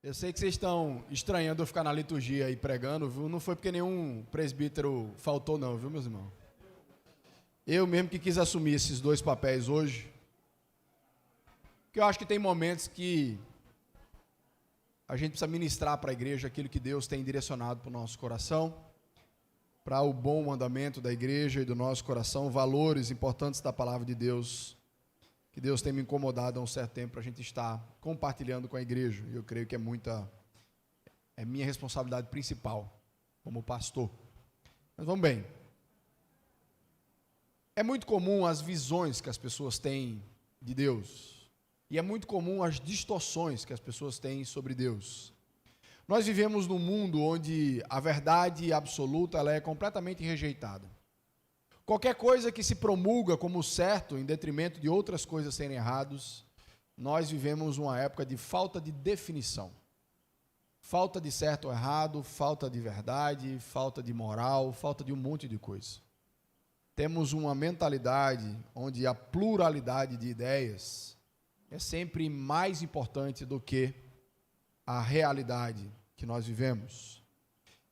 Eu sei que vocês estão estranhando eu ficar na liturgia aí pregando, viu? Não foi porque nenhum presbítero faltou não, viu, meus irmãos? Eu mesmo que quis assumir esses dois papéis hoje, porque eu acho que tem momentos que a gente precisa ministrar para a igreja aquilo que Deus tem direcionado para o nosso coração, para o bom andamento da igreja e do nosso coração, valores importantes da palavra de Deus, que Deus tem me incomodado há um certo tempo para a gente estar compartilhando com a igreja. E eu creio que é minha responsabilidade principal como pastor. Mas vamos bem. É muito comum as visões que as pessoas têm de Deus. E é muito comum as distorções que as pessoas têm sobre Deus. Nós vivemos num mundo onde a verdade absoluta ela é completamente rejeitada. Qualquer coisa que se promulga como certo, em detrimento de outras coisas serem erradas, nós vivemos uma época de falta de definição. Falta de certo ou errado, falta de verdade, falta de moral, falta de um monte de coisa. Temos uma mentalidade onde a pluralidade de ideias é sempre mais importante do que a realidade que nós vivemos.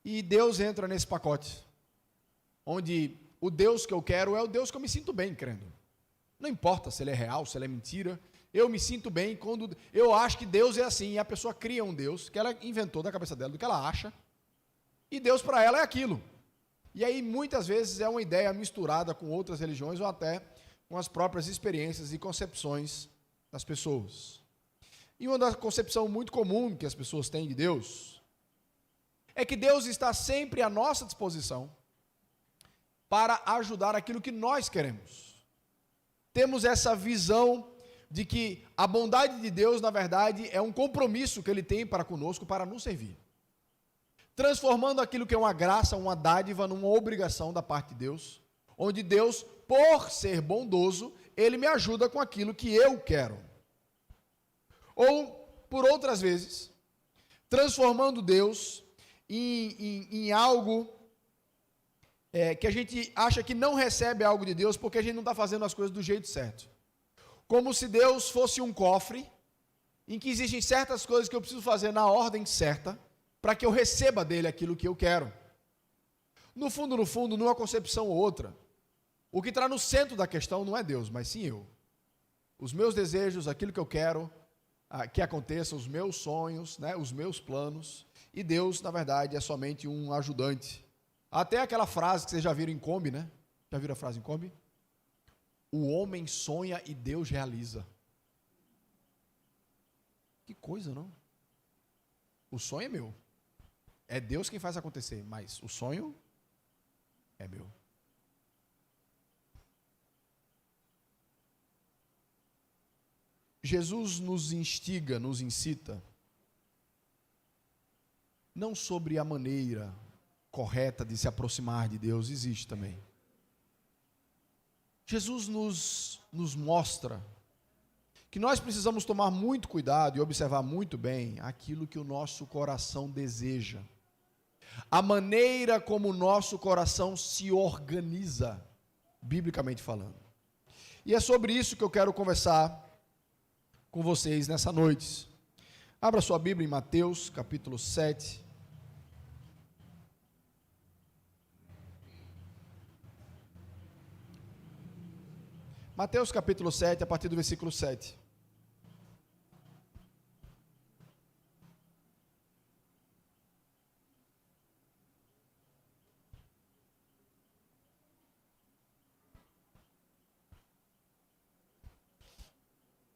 E Deus entra nesse pacote, onde o Deus que eu quero é o Deus que eu me sinto bem crendo. Não importa se ele é real, se ele é mentira, eu me sinto bem quando eu acho que Deus é assim, e a pessoa cria um Deus que ela inventou da cabeça dela, do que ela acha, e Deus para ela é aquilo. E aí muitas vezes é uma ideia misturada com outras religiões ou até com as próprias experiências e concepções das pessoas. E uma concepção muito comum que as pessoas têm de Deus é que Deus está sempre à nossa disposição para ajudar aquilo que nós queremos. Temos essa visão de que a bondade de Deus, na verdade, é um compromisso que Ele tem para conosco, para nos servir. Transformando aquilo que é uma graça, uma dádiva, numa obrigação da parte de Deus, onde Deus, por ser bondoso, Ele me ajuda com aquilo que eu quero. Ou, por outras vezes, transformando Deus em algo que a gente acha que não recebe algo de Deus porque a gente não está fazendo as coisas do jeito certo. Como se Deus fosse um cofre em que existem certas coisas que eu preciso fazer na ordem certa para que eu receba dele aquilo que eu quero. No fundo, numa concepção ou outra, o que está no centro da questão não é Deus, mas sim eu. Os meus desejos, aquilo que eu quero que aconteça, os meus sonhos, né, os meus planos, e Deus, na verdade, é somente um ajudante. Até aquela frase que vocês já viram em Kombi, né? Já viram a frase em Kombi? O homem sonha e Deus realiza. Que coisa, não? O sonho é meu. É Deus quem faz acontecer, mas o sonho é meu. Jesus nos instiga, nos incita, não sobre a maneira correta de se aproximar de Deus, existe também. Jesus nos mostra que nós precisamos tomar muito cuidado e observar muito bem aquilo que o nosso coração deseja. A maneira como o nosso coração se organiza, biblicamente falando. E é sobre isso que eu quero conversar com vocês nessa noite. Abra sua Bíblia em Mateus, capítulo 7. Mateus capítulo 7, a partir do versículo 7.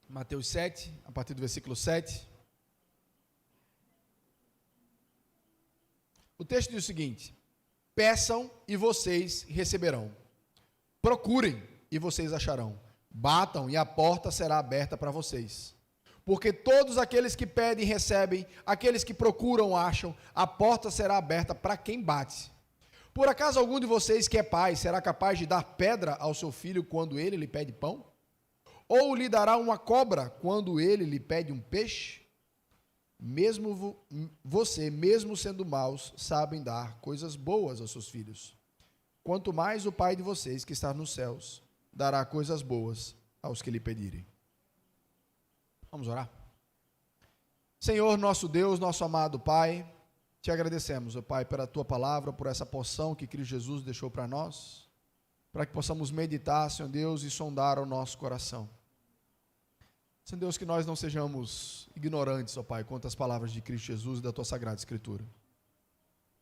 Mateus 7, a partir do versículo 7. O texto diz o seguinte: peçam e vocês receberão. Procurem e vocês acharão. Batam e a porta será aberta para vocês. Porque todos aqueles que pedem recebem, aqueles que procuram acham, a porta será aberta para quem bate. Por acaso algum de vocês que é pai será capaz de dar pedra ao seu filho quando ele lhe pede pão? Ou lhe dará uma cobra quando ele lhe pede um peixe? Mesmo sendo maus, sabem dar coisas boas aos seus filhos. Quanto mais o Pai de vocês que está nos céus dará coisas boas aos que lhe pedirem. Vamos orar? Senhor, nosso Deus, nosso amado Pai, te agradecemos, ó Pai, pela tua palavra, por essa porção que Cristo Jesus deixou para nós, para que possamos meditar, Senhor Deus, e sondar o nosso coração. Senhor Deus, que nós não sejamos ignorantes, ó Pai, quanto às palavras de Cristo Jesus e da tua Sagrada Escritura.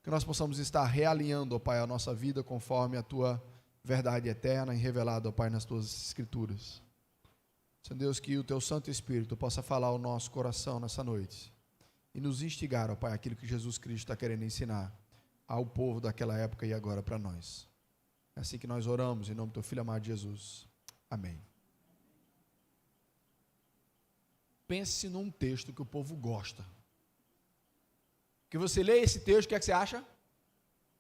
Que nós possamos estar realinhando, ó Pai, a nossa vida conforme a tua verdade eterna e revelada, ó Pai, nas tuas Escrituras. Senhor Deus, que o teu Santo Espírito possa falar ao nosso coração nessa noite e nos instigar, ó Pai, aquilo que Jesus Cristo está querendo ensinar ao povo daquela época e agora para nós. É assim que nós oramos, em nome do teu Filho amado Jesus. Amém. Pense num texto que o povo gosta. Que você lê esse texto, o que é que você acha?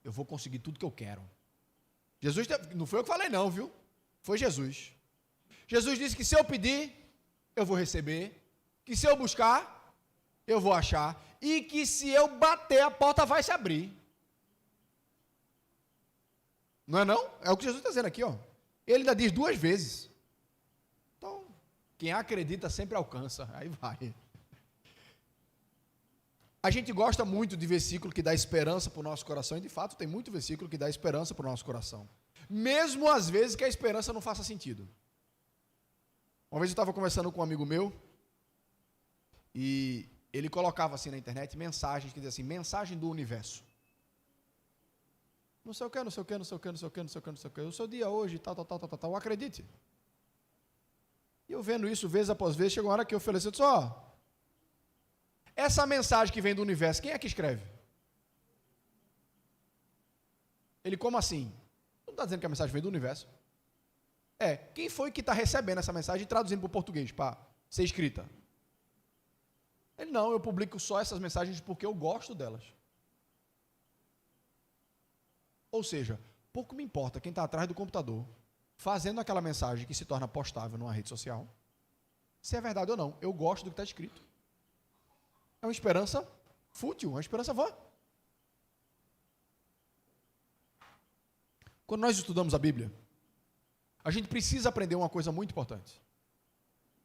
Eu vou conseguir tudo que eu quero. Jesus, não foi eu que falei não, viu? Foi Jesus. Jesus disse que se eu pedir, eu vou receber. Que se eu buscar, eu vou achar. E que se eu bater, a porta vai se abrir. Não é não? É o que Jesus está dizendo aqui, ó. Ele ainda diz 2 vezes. Então, quem acredita sempre alcança. Aí vai. A gente gosta muito de versículo que dá esperança para o nosso coração. E de fato tem muito versículo que dá esperança para o nosso coração. Mesmo às vezes que a esperança não faça sentido. Uma vez eu estava conversando com um amigo meu. E ele colocava assim na internet mensagens que diziam assim, mensagem do universo. Não sei o que, não sei o que, não sei o que, não sei o que, não sei o que, não sei o que. O seu dia hoje, tal, acredite. E eu vendo isso vez após vez, chegou uma hora que eu falei assim, ó, essa mensagem que vem do universo, quem é que escreve? Ele, como assim? Não está dizendo que a mensagem vem do universo? Quem foi que está recebendo essa mensagem e traduzindo para o português, para ser escrita? Ele, não, eu publico só essas mensagens porque eu gosto delas. Ou seja, pouco me importa quem está atrás do computador, fazendo aquela mensagem que se torna postável numa rede social, se é verdade ou não, eu gosto do que está escrito. É uma esperança fútil, uma esperança vã. Quando nós estudamos a Bíblia, a gente precisa aprender uma coisa muito importante.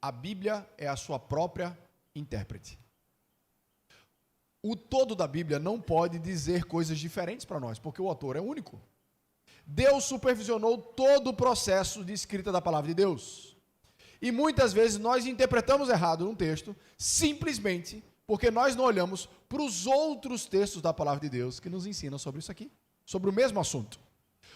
A Bíblia é a sua própria intérprete. O todo da Bíblia não pode dizer coisas diferentes para nós, porque o autor é único. Deus supervisionou todo o processo de escrita da palavra de Deus. E muitas vezes nós interpretamos errado um texto, simplesmente porque nós não olhamos para os outros textos da palavra de Deus que nos ensinam sobre isso aqui, sobre o mesmo assunto.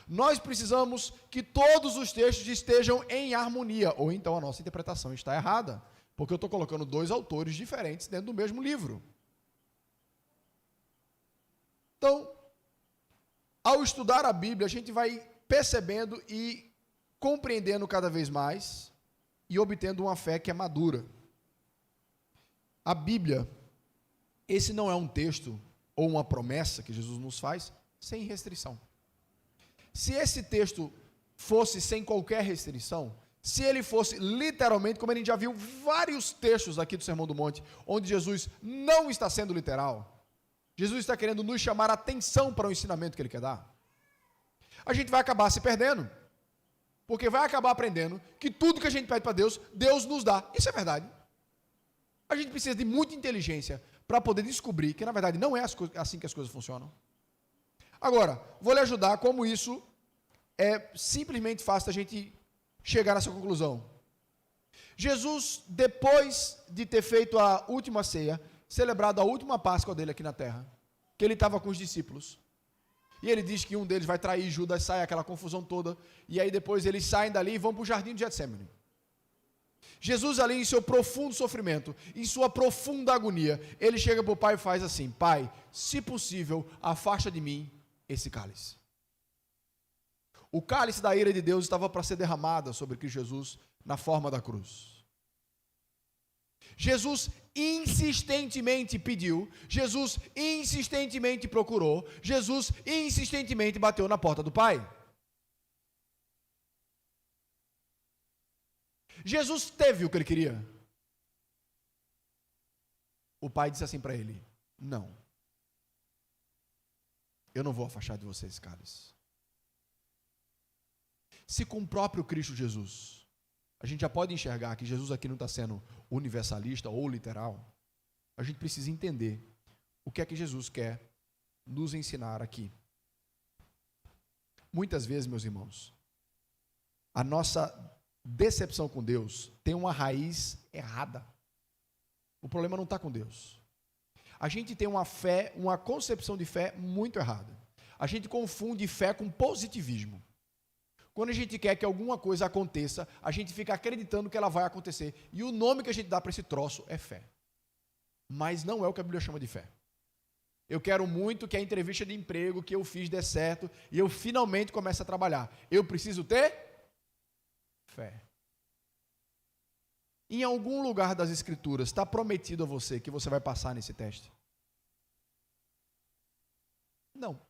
Nós precisamos que todos os textos estejam em harmonia, ou então a nossa interpretação está errada, porque eu estou colocando 2 autores diferentes dentro do mesmo livro. Então, ao estudar a Bíblia, a gente vai percebendo e compreendendo cada vez mais e obtendo uma fé que é madura. A Bíblia, esse não é um texto ou uma promessa que Jesus nos faz sem restrição. Se esse texto fosse sem qualquer restrição, se ele fosse literalmente, como a gente já viu vários textos aqui do Sermão do Monte, onde Jesus não está sendo literal, Jesus está querendo nos chamar a atenção para o ensinamento que ele quer dar, a gente vai acabar se perdendo, porque vai acabar aprendendo que tudo que a gente pede para Deus, Deus nos dá. Isso é verdade. A gente precisa de muita inteligência para poder descobrir que, na verdade, não é assim que as coisas funcionam. Agora, vou lhe ajudar como isso é simplesmente fácil da gente chegar nessa conclusão. Jesus, depois de ter feito a última ceia, celebrado a última Páscoa dele aqui na terra, que ele estava com os discípulos, e ele diz que um deles vai trair Judas, sai aquela confusão toda, e aí depois eles saem dali e vão para o jardim de Getsemane. Jesus ali em seu profundo sofrimento, em sua profunda agonia, ele chega para o pai e faz assim, Pai, se possível, afasta de mim esse cálice. O cálice da ira de Deus estava para ser derramada sobre Cristo Jesus na forma da cruz. Jesus insistentemente pediu, Jesus insistentemente procurou, Jesus insistentemente bateu na porta do Pai. Jesus teve o que ele queria. O Pai disse assim para ele, não, eu não vou afastar de você esse cálice. Se com o próprio Cristo Jesus, a gente já pode enxergar que Jesus aqui não está sendo universalista ou literal, a gente precisa entender o que é que Jesus quer nos ensinar aqui. Muitas vezes, meus irmãos, a nossa decepção com Deus tem uma raiz errada. O problema não está com Deus. A gente tem uma fé, uma concepção de fé muito errada. A gente confunde fé com positivismo. Quando a gente quer que alguma coisa aconteça, a gente fica acreditando que ela vai acontecer. E o nome que a gente dá para esse troço é fé. Mas não é o que a Bíblia chama de fé. Eu quero muito que a entrevista de emprego que eu fiz dê certo e eu finalmente comece a trabalhar. Eu preciso ter fé. Em algum lugar das Escrituras está prometido a você que você vai passar nesse teste? Não.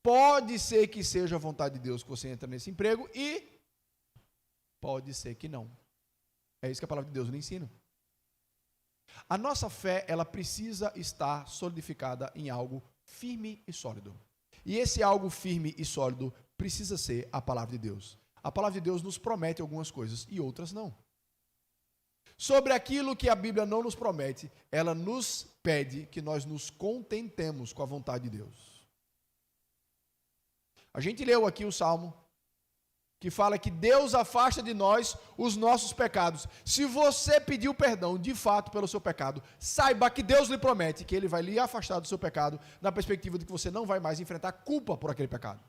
Pode ser que seja a vontade de Deus que você entre nesse emprego e pode ser que não. É isso que a palavra de Deus nos ensina. A nossa fé, ela precisa estar solidificada em algo firme e sólido. E esse algo firme e sólido precisa ser a palavra de Deus. A palavra de Deus nos promete algumas coisas e outras não. Sobre aquilo que a Bíblia não nos promete, ela nos pede que nós nos contentemos com a vontade de Deus. A gente leu aqui o Salmo, que fala que Deus afasta de nós os nossos pecados. Se você pediu perdão, de fato, pelo seu pecado, saiba que Deus lhe promete que Ele vai lhe afastar do seu pecado, na perspectiva de que você não vai mais enfrentar culpa por aquele pecado.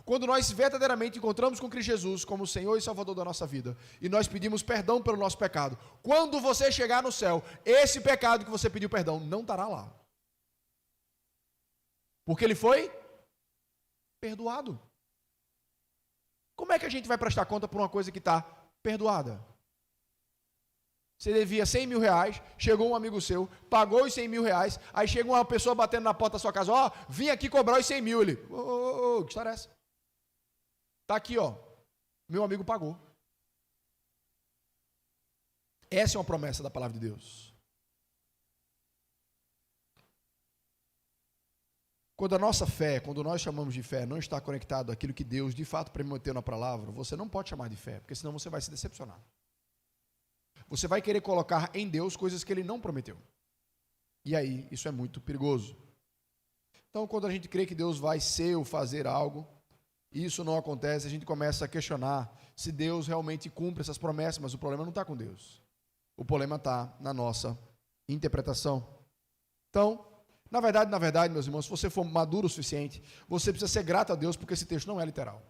Quando nós verdadeiramente encontramos com Cristo Jesus como Senhor e Salvador da nossa vida, e nós pedimos perdão pelo nosso pecado, quando você chegar no céu, esse pecado que você pediu perdão não estará lá. Porque ele foi perdoado. Como é que a gente vai prestar conta por uma coisa que está perdoada? Você devia 100 mil reais, chegou um amigo seu, pagou os 100 mil reais, aí chega uma pessoa batendo na porta da sua casa, ó, vim aqui cobrar os 100 mil. Ele, que história é essa? Está aqui, ó, meu amigo pagou. Essa é uma promessa da palavra de Deus. Quando a nossa fé, quando nós chamamos de fé, não está conectado àquilo que Deus de fato prometeu na palavra, você não pode chamar de fé, porque senão você vai se decepcionar. Você vai querer colocar em Deus coisas que Ele não prometeu. E aí, isso é muito perigoso. Então, quando a gente crê que Deus vai ser ou fazer algo, e isso não acontece, a gente começa a questionar se Deus realmente cumpre essas promessas, mas o problema não está com Deus. O problema está na nossa interpretação. Então, na verdade, meus irmãos, se você for maduro o suficiente, você precisa ser grato a Deus, porque esse texto não é literal.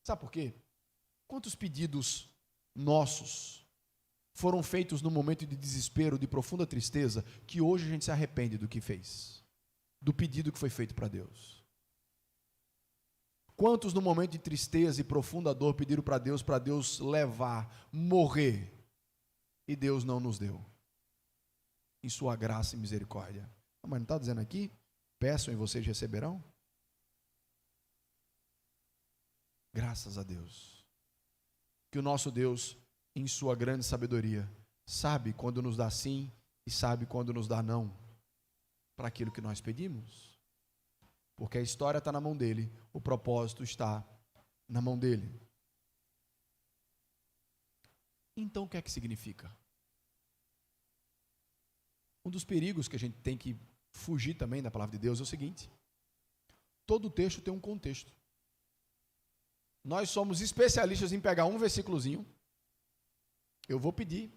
Sabe por quê? Quantos pedidos nossos foram feitos no momento de desespero, de profunda tristeza, que hoje a gente se arrepende do que fez, do pedido que foi feito para Deus? Quantos no momento de tristeza e profunda dor pediram para Deus levar, morrer, e Deus não nos deu? Em sua graça e misericórdia. Mas não está dizendo aqui? Peçam e vocês receberão? Graças a Deus. Que o nosso Deus, em sua grande sabedoria, sabe quando nos dá sim e sabe quando nos dá não para aquilo que nós pedimos. Porque a história está na mão dele, o propósito está na mão dele. Então o que é que significa? Um dos perigos que a gente tem que fugir também da palavra de Deus é o seguinte: todo texto tem um contexto. Nós somos especialistas em pegar um versículozinho, eu vou pedir,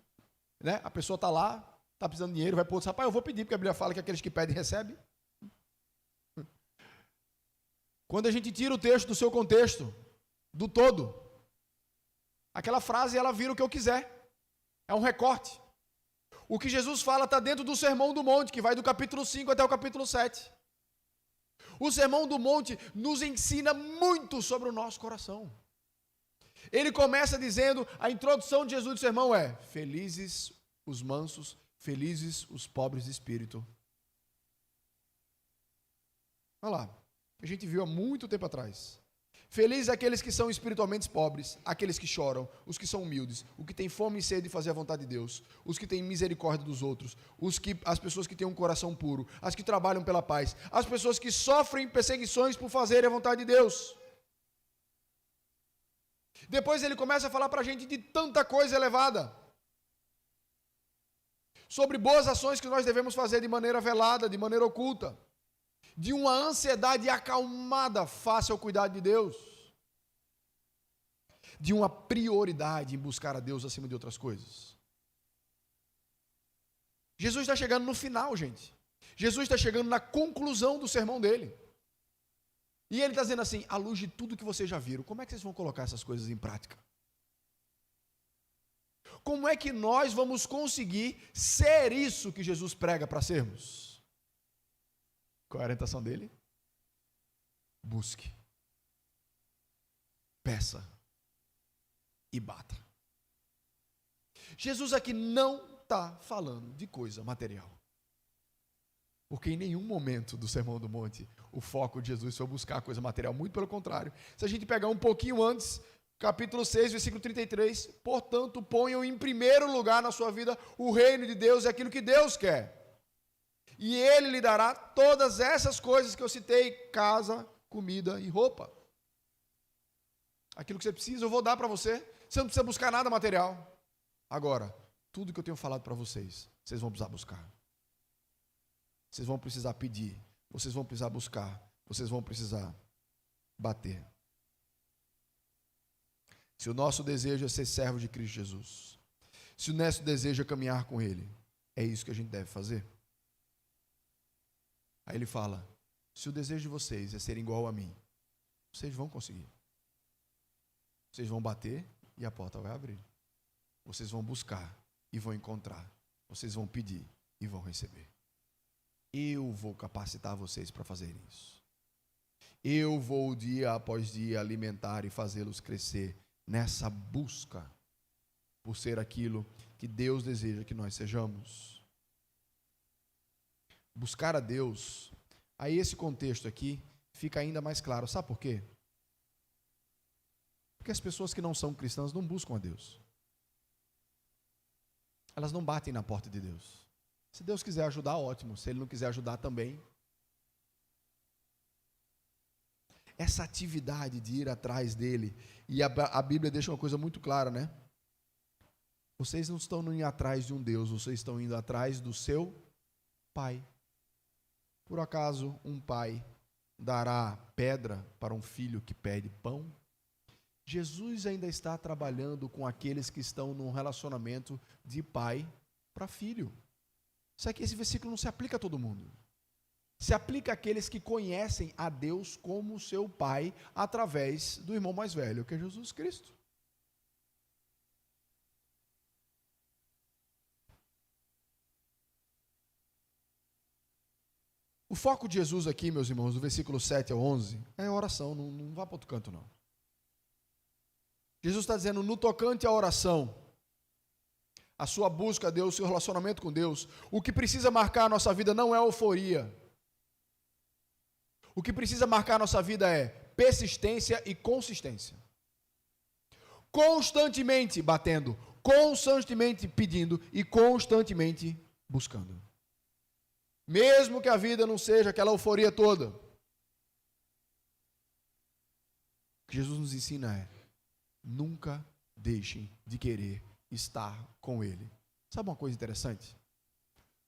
né? A pessoa está lá, está precisando de dinheiro, vai para outro, rapaz, eu vou pedir, porque a Bíblia fala que aqueles que pedem recebem. Quando a gente tira o texto do seu contexto, do todo, aquela frase ela vira o que eu quiser, é um recorte. O que Jesus fala está dentro do Sermão do Monte, que vai do capítulo 5 até o capítulo 7. O Sermão do Monte nos ensina muito sobre o nosso coração. Ele começa dizendo, a introdução de Jesus do sermão é: felizes os mansos, felizes os pobres de espírito. Olha lá, a gente viu há muito tempo atrás. Felizes aqueles que são espiritualmente pobres, aqueles que choram, os que são humildes, os que têm fome e sede de fazer a vontade de Deus, os que têm misericórdia dos outros, as pessoas que têm um coração puro, as que trabalham pela paz, as pessoas que sofrem perseguições por fazerem a vontade de Deus. Depois ele começa a falar para a gente de tanta coisa elevada. sobre boas ações que nós devemos fazer de maneira velada, de maneira oculta, de uma ansiedade acalmada face ao cuidado de Deus, de uma prioridade em buscar a Deus acima de outras coisas. Jesus está chegando no final, gente. Jesus está chegando na conclusão do sermão dele. E ele está dizendo assim, à luz de tudo que vocês já viram, como é que vocês vão colocar essas coisas em prática? Como é que nós vamos conseguir ser isso que Jesus prega para sermos? Qual é a orientação dele? Busque, peça e bata. Jesus aqui não está falando de coisa material. Porque em nenhum momento do Sermão do Monte o foco de Jesus foi buscar coisa material, muito pelo contrário. Se a gente pegar um pouquinho antes, capítulo 6, versículo 33, portanto, ponham em primeiro lugar na sua vida o reino de Deus e aquilo que Deus quer. E Ele lhe dará todas essas coisas que eu citei, casa, comida e roupa. Aquilo que você precisa, eu vou dar para você. Você não precisa buscar nada material. Agora, tudo que eu tenho falado para vocês, vocês vão precisar buscar. Vocês vão precisar pedir, vocês vão precisar buscar, vocês vão precisar bater. Se o nosso desejo é ser servo de Cristo Jesus, se o nosso desejo é caminhar com Ele, é isso que a gente deve fazer. Aí ele fala, se o desejo de vocês é ser igual a mim, vocês vão conseguir. Vocês vão bater e a porta vai abrir. Vocês vão buscar e vão encontrar. Vocês vão pedir e vão receber. Eu vou capacitar vocês para fazerem isso. Eu vou dia após dia alimentar e fazê-los crescer nessa busca por ser aquilo que Deus deseja que nós sejamos. Buscar a Deus, aí esse contexto aqui fica ainda mais claro. Sabe por quê? Porque as pessoas que não são cristãs não buscam a Deus. Elas não batem na porta de Deus. Se Deus quiser ajudar, ótimo. Se Ele não quiser ajudar, também. Essa atividade de ir atrás dEle, e a Bíblia deixa uma coisa muito clara, né? Vocês não estão indo atrás de um Deus, vocês estão indo atrás do seu Pai. Por acaso um pai dará pedra para um filho que pede pão? Jesus ainda está trabalhando com aqueles que estão num relacionamento de pai para filho. Só que esse versículo não se aplica a todo mundo. Se aplica àqueles que conhecem a Deus como seu pai através do irmão mais velho, que é Jesus Cristo. O foco de Jesus aqui, meus irmãos, do versículo 7 ao 11, é a oração, não vá para outro canto não. Jesus está dizendo, no tocante à oração, a sua busca a Deus, o seu relacionamento com Deus, o que precisa marcar a nossa vida não é euforia. O que precisa marcar a nossa vida é persistência e consistência. Constantemente batendo, constantemente pedindo e constantemente buscando. Mesmo que a vida não seja aquela euforia toda. O que Jesus nos ensina é, nunca deixem de querer estar com Ele. Sabe uma coisa interessante?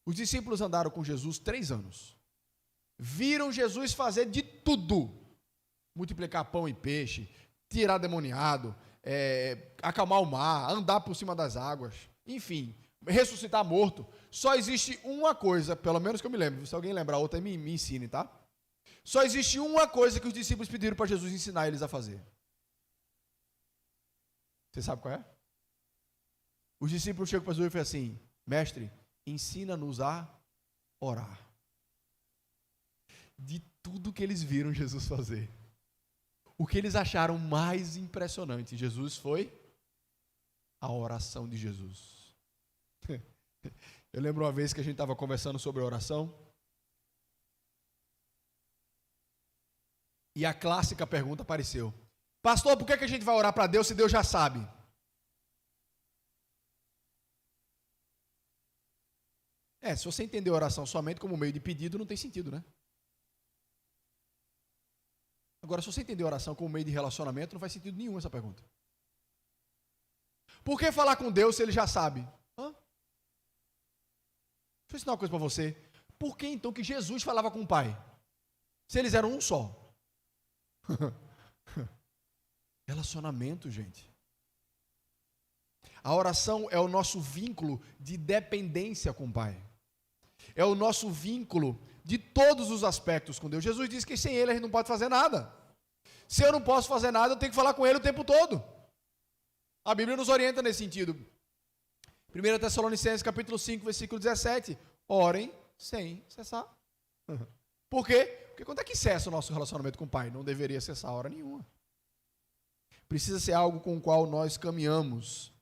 Os discípulos andaram com Jesus 3 anos. Viram Jesus fazer de tudo. Multiplicar pão e peixe, tirar demoniado, acalmar o mar, andar por cima das águas, enfim, ressuscitar morto. Só existe uma coisa, pelo menos que eu me lembro, se alguém lembrar outra, me ensine, tá? Só existe uma coisa que os discípulos pediram para Jesus ensinar eles a fazer. Você sabe qual é? Os discípulos chegam para Jesus e falam assim, mestre, ensina-nos a orar. De tudo que eles viram Jesus fazer, o que eles acharam mais impressionante em Jesus foi a oração de Jesus. Eu lembro uma vez que a gente estava conversando sobre oração, e a clássica pergunta apareceu, pastor, por que a gente vai orar para Deus se Deus já sabe? Se você entender a oração somente como meio de pedido, não tem sentido, né? Agora, se você entender a oração como meio de relacionamento, não faz sentido nenhum essa pergunta. Por que falar com Deus se Ele já sabe? eu ensinar uma coisa para você. Por que então que Jesus falava com o Pai? Se eles eram um só. Relacionamento, gente. A oração é o nosso vínculo de dependência com o Pai. É o nosso vínculo de todos os aspectos com Deus. Jesus disse que sem Ele a gente não pode fazer nada. Se eu não posso fazer nada, eu tenho que falar com Ele o tempo todo. A Bíblia nos orienta nesse sentido. 1 Tessalonicenses capítulo 5, versículo 17. Orem sem cessar. Por quê? Porque quando é que cessa o nosso relacionamento com o Pai? Não deveria cessar hora nenhuma. Precisa ser algo com o qual nós caminhamos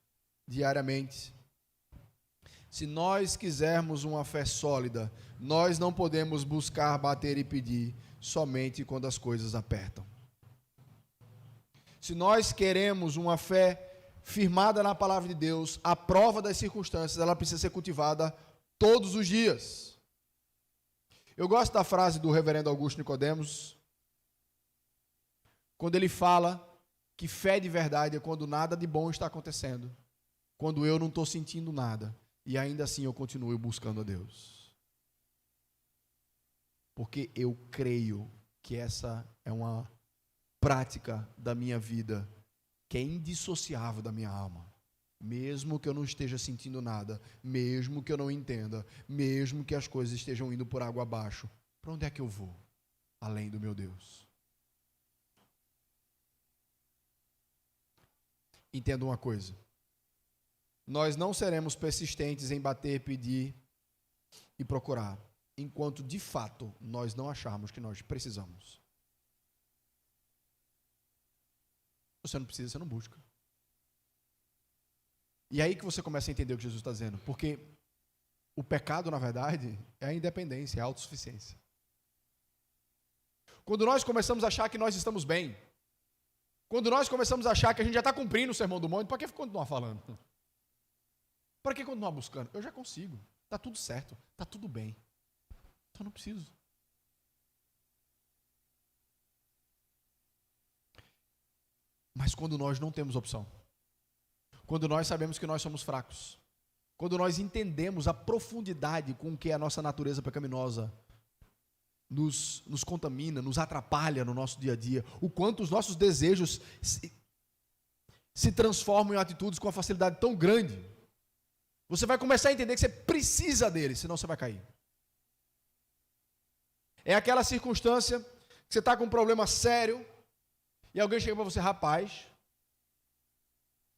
diariamente. Se nós quisermos uma fé sólida, nós não podemos buscar, bater e pedir somente quando as coisas apertam. Se nós queremos uma fé firmada na palavra de Deus, à prova das circunstâncias, ela precisa ser cultivada todos os dias. Eu gosto da frase do reverendo Augusto Nicodemos, quando ele fala que fé de verdade é quando nada de bom está acontecendo, quando eu não estou sentindo nada, e ainda assim eu continuo buscando a Deus. Porque eu creio que essa é uma prática da minha vida, que é indissociável da minha alma. Mesmo que eu não esteja sentindo nada, mesmo que eu não entenda, mesmo que as coisas estejam indo por água abaixo, para onde é que eu vou? Além do meu Deus. Entenda uma coisa. Nós não seremos persistentes em bater, pedir e procurar, enquanto de fato nós não acharmos que nós precisamos. Você não precisa, você não busca. E aí que você começa a entender o que Jesus está dizendo. Porque o pecado, na verdade, é a independência, é a autossuficiência. Quando nós começamos a achar que nós estamos bem, quando nós começamos a achar que a gente já está cumprindo o Sermão do Monte, para que continuar falando? Para que continuar buscando? Eu já consigo. Está tudo certo. Está tudo bem. Então não preciso. Mas quando nós não temos opção, quando nós sabemos que nós somos fracos, quando nós entendemos a profundidade com que a nossa natureza pecaminosa nos contamina, nos atrapalha no nosso dia a dia, o quanto os nossos desejos se transformam em atitudes com uma facilidade tão grande, você vai começar a entender que você precisa dele, senão você vai cair. É aquela circunstância que você está com um problema sério e alguém chega para você, rapaz,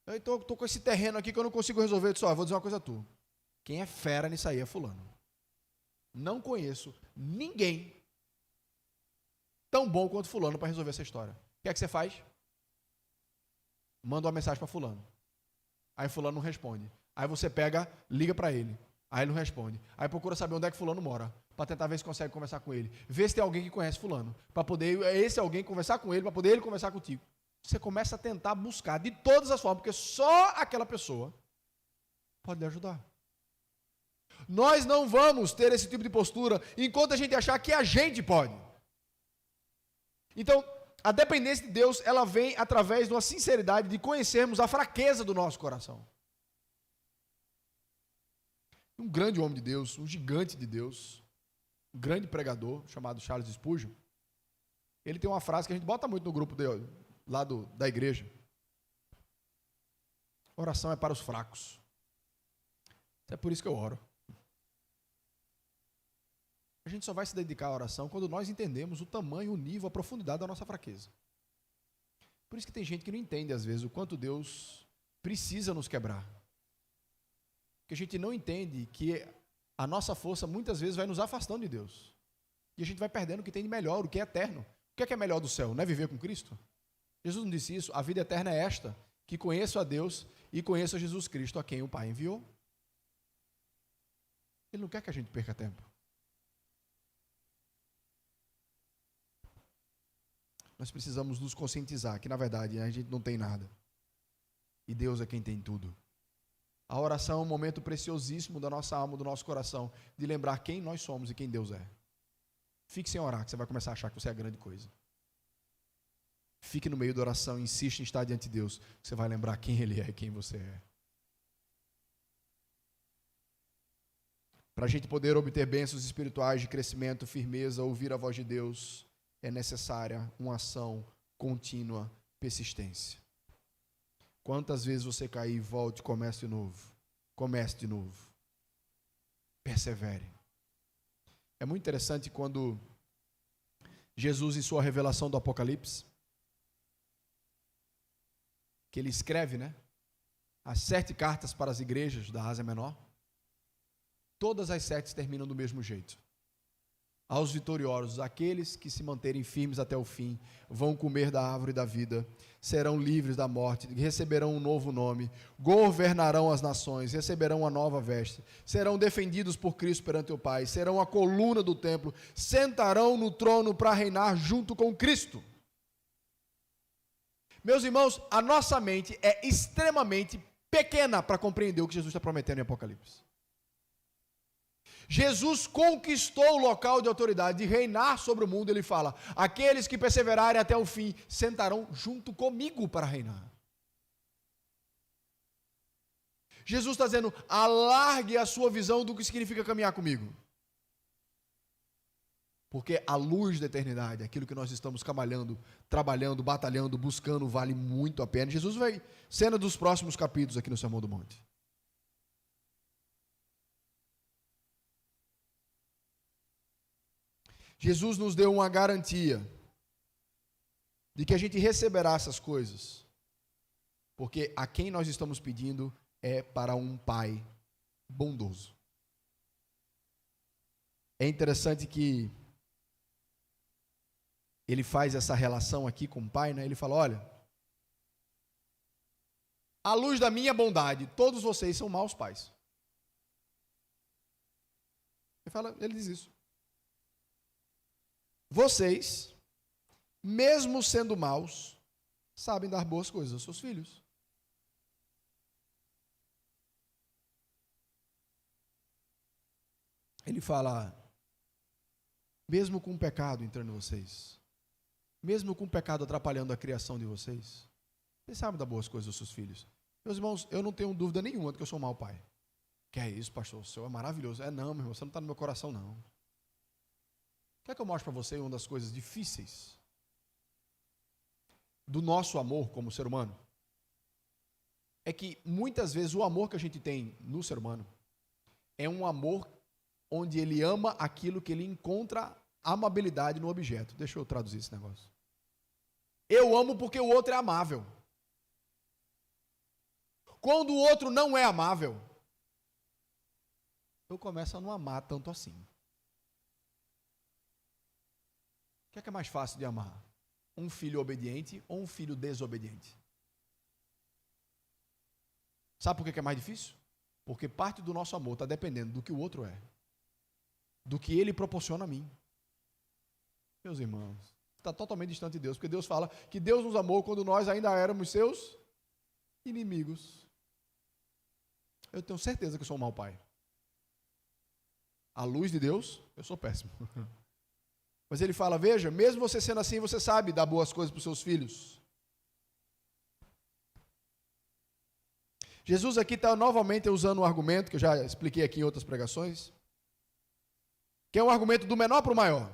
eu estou com esse terreno aqui que eu não consigo resolver. Eu disse, vou dizer uma coisa a tu. Quem é fera nisso aí é fulano. Não conheço ninguém tão bom quanto fulano para resolver essa história. O que é que você faz? Manda uma mensagem para fulano. Aí fulano não responde. Aí você pega, liga para ele. Aí ele não responde. Aí procura saber onde é que fulano mora, para tentar ver se consegue conversar com ele. Vê se tem alguém que conhece fulano, para poder esse alguém conversar com ele, para poder ele conversar contigo. Você começa a tentar buscar de todas as formas, porque só aquela pessoa pode lhe ajudar. Nós não vamos ter esse tipo de postura enquanto a gente achar que a gente pode. Então, a dependência de Deus, ela vem através de uma sinceridade de conhecermos a fraqueza do nosso coração. Um grande homem de Deus, um gigante de Deus, um grande pregador, chamado Charles Spurgeon, ele tem uma frase que a gente bota muito no grupo da igreja. Oração é para os fracos. É por isso que eu oro. A gente só vai se dedicar à oração quando nós entendemos o tamanho, o nível, a profundidade da nossa fraqueza. Por isso que tem gente que não entende, às vezes, o quanto Deus precisa nos quebrar. Porque a gente não entende que a nossa força, muitas vezes, vai nos afastando de Deus. E a gente vai perdendo o que tem de melhor, o que é eterno. O que é melhor do céu? Não é viver com Cristo? Jesus não disse isso? A vida eterna é esta, que conheço a Deus e conheço a Jesus Cristo, a quem o Pai enviou. Ele não quer que a gente perca tempo. Nós precisamos nos conscientizar que, na verdade, a gente não tem nada. E Deus é quem tem tudo. A oração é um momento preciosíssimo da nossa alma, do nosso coração, de lembrar quem nós somos e quem Deus é. Fique sem orar, que você vai começar a achar que você é a grande coisa. Fique no meio da oração, insiste em estar diante de Deus, que você vai lembrar quem Ele é e quem você é. Para a gente poder obter bênçãos espirituais de crescimento, firmeza, ouvir a voz de Deus, é necessária uma ação contínua, persistência. Quantas vezes você cair, volte, comece de novo. Comece de novo. Persevere. É muito interessante quando Jesus, em sua revelação do Apocalipse, que ele escreve, as 7 cartas para as igrejas da Ásia Menor, todas as 7 terminam do mesmo jeito. Aos vitoriosos, aqueles que se manterem firmes até o fim, vão comer da árvore da vida, serão livres da morte, receberão um novo nome, governarão as nações, receberão uma nova veste, serão defendidos por Cristo perante o Pai, serão a coluna do templo, sentarão no trono para reinar junto com Cristo. Meus irmãos, a nossa mente é extremamente pequena para compreender o que Jesus está prometendo em Apocalipse. Jesus conquistou o local de autoridade de reinar sobre o mundo. Ele fala: aqueles que perseverarem até o fim sentarão junto comigo para reinar. Jesus está dizendo: alargue a sua visão do que significa caminhar comigo, porque a luz da eternidade, aquilo que nós estamos trabalhando, batalhando, buscando, vale muito a pena. Jesus vai, cena dos próximos capítulos aqui no Sermão do Monte. Jesus nos deu uma garantia de que a gente receberá essas coisas, porque a quem nós estamos pedindo é para um Pai bondoso. É interessante que ele faz essa relação aqui com o Pai, Ele fala: olha, à luz da minha bondade, todos vocês são maus pais. Ele diz isso. Vocês, mesmo sendo maus, sabem dar boas coisas aos seus filhos. Ele fala: mesmo com o pecado entrando em vocês, mesmo com o pecado atrapalhando a criação de vocês sabem dar boas coisas aos seus filhos. Meus irmãos, eu não tenho dúvida nenhuma de que eu sou um mau pai. Que é isso, pastor? O senhor é maravilhoso. Não, meu irmão, você não está no meu coração, não. Quer que eu mostre para você uma das coisas difíceis do nosso amor como ser humano? É que muitas vezes o amor que a gente tem no ser humano é um amor onde ele ama aquilo que ele encontra amabilidade no objeto. Deixa eu traduzir esse negócio. Eu amo porque o outro é amável. Quando o outro não é amável, eu começo a não amar tanto assim. O que é mais fácil de amar? Um filho obediente ou um filho desobediente? Sabe por que é mais difícil? Porque parte do nosso amor está dependendo do que o outro é, do que ele proporciona a mim. Meus irmãos, está totalmente distante de Deus, porque Deus fala que Deus nos amou quando nós ainda éramos seus inimigos. Eu tenho certeza que eu sou um mau pai. À luz de Deus, eu sou péssimo. Mas ele fala: veja, mesmo você sendo assim, você sabe dar boas coisas para os seus filhos. Jesus aqui está novamente usando um argumento que eu já expliquei aqui em outras pregações, que é um argumento do menor para o maior.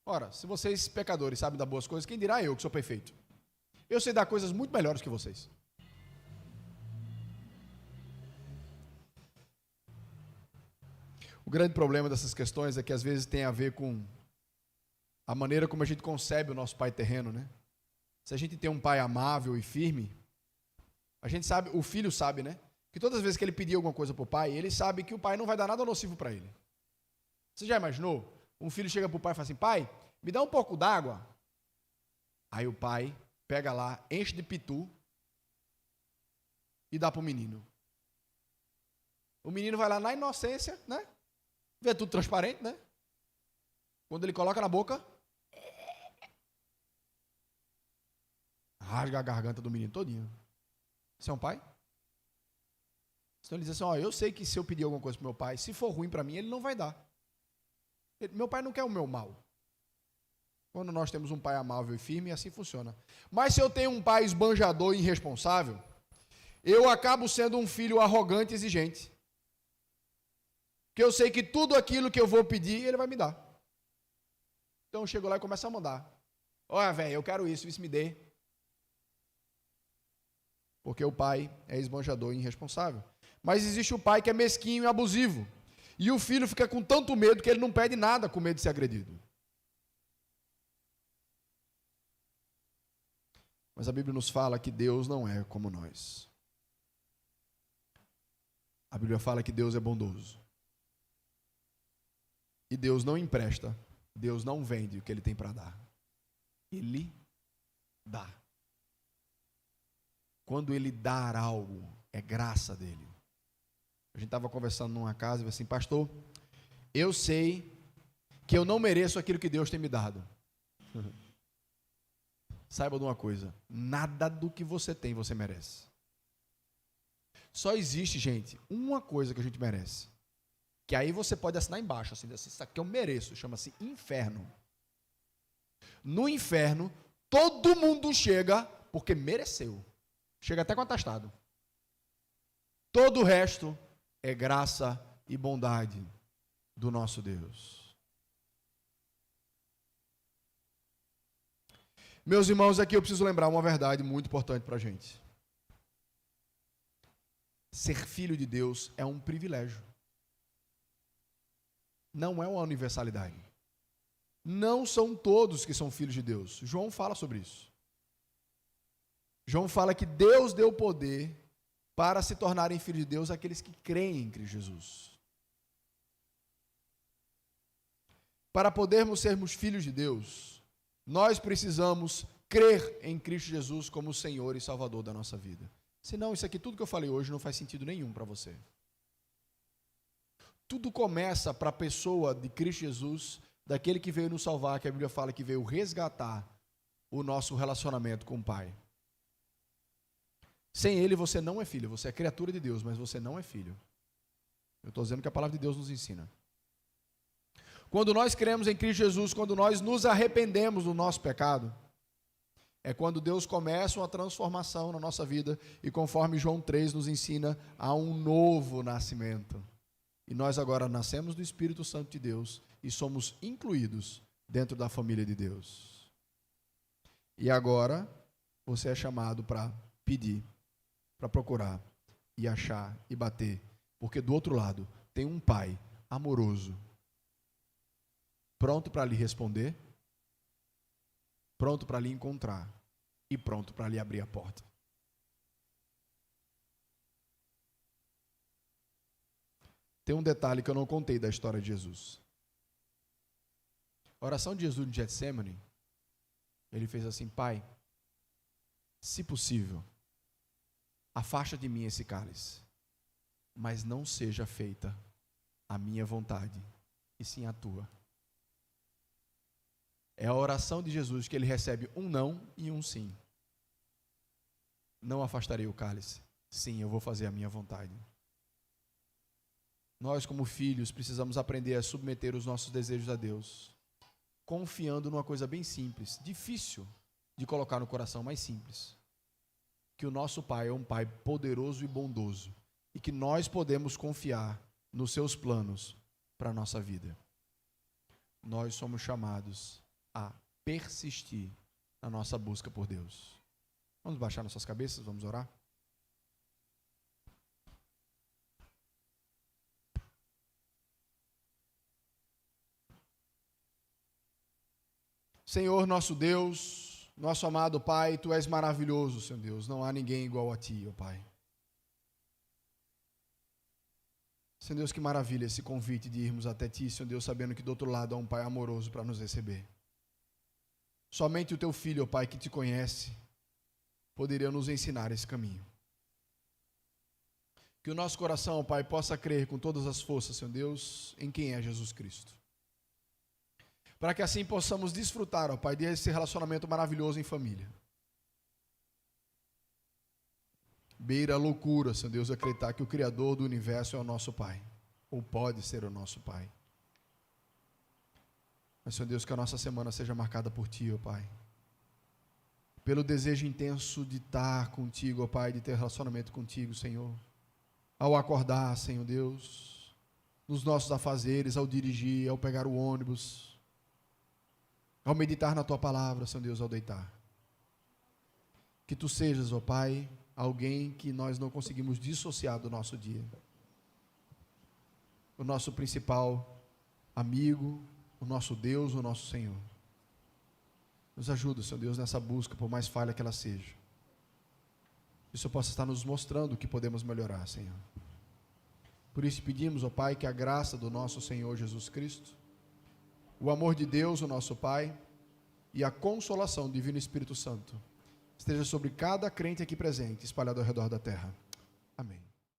Ora, se vocês pecadores sabem dar boas coisas, quem dirá eu que sou perfeito? Eu sei dar coisas muito melhores que vocês. O grande problema dessas questões é que às vezes tem a ver com a maneira como a gente concebe o nosso pai terreno, Se a gente tem um pai amável e firme, a gente sabe, o filho sabe, que todas as vezes que ele pedir alguma coisa para o pai, ele sabe que o pai não vai dar nada nocivo para ele. Você já imaginou? Um filho chega para o pai e fala assim: pai, me dá um pouco d'água. Aí o pai pega lá, enche de pitu e dá para o menino. O menino vai lá na inocência, vê tudo transparente, Quando ele coloca na boca, rasga a garganta do menino todinho. Você é um pai? Então ele diz assim: eu sei que se eu pedir alguma coisa para meu pai, se for ruim para mim, ele não vai dar. Meu pai não quer o meu mal. Quando nós temos um pai amável e firme, assim funciona. Mas se eu tenho um pai esbanjador e irresponsável, eu acabo sendo um filho arrogante e exigente. Porque eu sei que tudo aquilo que eu vou pedir, ele vai me dar. Então eu chego lá e começo a mandar. Olha, velho, eu quero isso me dê. Porque o pai é esbanjador e irresponsável. Mas existe o pai que é mesquinho e abusivo. E o filho fica com tanto medo que ele não pede nada com medo de ser agredido. Mas a Bíblia nos fala que Deus não é como nós. A Bíblia fala que Deus é bondoso. E Deus não empresta, Deus não vende o que Ele tem para dar. Ele dá. Quando Ele dar algo, é graça dEle. A gente estava conversando numa casa e falei assim, pastor, eu sei que eu não mereço aquilo que Deus tem me dado. Saiba de uma coisa, nada do que você tem você merece. Só existe, gente, uma coisa que a gente merece. Que aí você pode assinar embaixo, assim, isso aqui eu mereço, chama-se inferno. No inferno, todo mundo chega porque mereceu. Chega até com atestado. Todo o resto é graça e bondade do nosso Deus. Meus irmãos, aqui eu preciso lembrar uma verdade muito importante para a gente. Ser filho de Deus é um privilégio. Não é uma universalidade. Não são todos que são filhos de Deus. João fala sobre isso. João fala que Deus deu poder para se tornarem filhos de Deus aqueles que creem em Cristo Jesus. Para podermos sermos filhos de Deus, nós precisamos crer em Cristo Jesus como Senhor e Salvador da nossa vida. Senão, isso aqui, tudo que eu falei hoje, não faz sentido nenhum para você. Tudo começa para a pessoa de Cristo Jesus, daquele que veio nos salvar, que a Bíblia fala que veio resgatar o nosso relacionamento com o Pai. Sem Ele você não é filho, você é criatura de Deus, mas você não é filho. Eu estou dizendo que a palavra de Deus nos ensina. Quando nós cremos em Cristo Jesus, quando nós nos arrependemos do nosso pecado, é quando Deus começa uma transformação na nossa vida, e conforme João 3 nos ensina, há um novo nascimento. E nós agora nascemos do Espírito Santo de Deus e somos incluídos dentro da família de Deus. E agora você é chamado para pedir, para procurar e achar e bater, porque do outro lado tem um Pai amoroso, pronto para lhe responder, pronto para lhe encontrar e pronto para lhe abrir a porta. Tem um detalhe que eu não contei da história de Jesus. A oração de Jesus no Getsemane, ele fez assim: Pai, se possível, afasta de mim esse cálice, mas não seja feita a minha vontade, e sim a tua. É a oração de Jesus que ele recebe um não e um sim. Não afastarei o cálice. Sim, eu vou fazer a minha vontade. Nós, como filhos, precisamos aprender a submeter os nossos desejos a Deus, confiando numa coisa bem simples, difícil de colocar no coração, mas simples. Que o nosso Pai é um Pai poderoso e bondoso, e que nós podemos confiar nos seus planos para a nossa vida. Nós somos chamados a persistir na nossa busca por Deus. Vamos baixar nossas cabeças, vamos orar? Senhor nosso Deus, nosso amado Pai, Tu és maravilhoso, Senhor Deus, não há ninguém igual a Ti, ó Pai. Senhor Deus, que maravilha esse convite de irmos até Ti, Senhor Deus, sabendo que do outro lado há um Pai amoroso para nos receber. Somente o Teu Filho, ó Pai, que Te conhece, poderia nos ensinar esse caminho. Que o nosso coração, ó Pai, possa crer com todas as forças, Senhor Deus, em quem é Jesus Cristo. Para que assim possamos desfrutar, ó Pai, desse relacionamento maravilhoso em família. Beira a loucura, Senhor Deus, acreditar que o Criador do universo é o nosso Pai, ou pode ser o nosso Pai. Mas, Senhor Deus, que a nossa semana seja marcada por Ti, ó Pai. Pelo desejo intenso de estar contigo, ó Pai, de ter relacionamento contigo, Senhor. Ao acordar, Senhor Deus, nos nossos afazeres, ao dirigir, ao pegar o ônibus, ao meditar na tua palavra, Senhor Deus, ao deitar. Que tu sejas, ó Pai, alguém que nós não conseguimos dissociar do nosso dia. O nosso principal amigo, o nosso Deus, o nosso Senhor. Nos ajuda, Senhor Deus, nessa busca, por mais falha que ela seja. Que o Senhor possa estar nos mostrando o que podemos melhorar, Senhor. Por isso pedimos, ó Pai, que a graça do nosso Senhor Jesus Cristo, o amor de Deus, o nosso Pai, e a consolação do Divino Espírito Santo esteja sobre cada crente aqui presente, espalhado ao redor da terra. Amém.